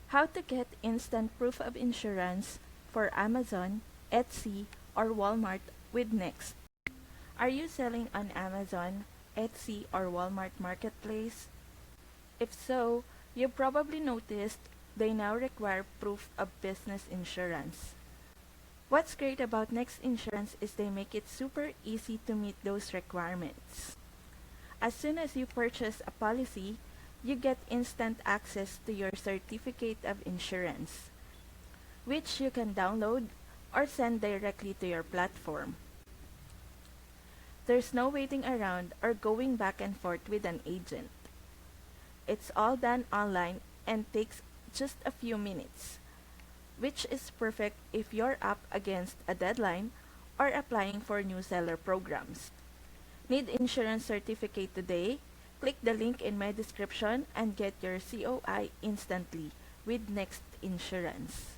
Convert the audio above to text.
How to get instant proof of insurance for Amazon, Etsy, or Walmart with Next. Are you selling on Amazon, Etsy, or Walmart Marketplace? If so, you probably noticed they now require proof of business insurance. What's great about Next Insurance is they make it super easy to meet those requirements. As soon as you purchase a policy, you get instant access to your certificate of insurance, which you can download or send directly to your platform. There's no waiting around or going back and forth with an agent. It's all done online and takes just a few minutes, which is perfect if you're up against a deadline or applying for new seller programs. Need insurance certificate today? Click the link in my description and get your COI instantly with Next Insurance.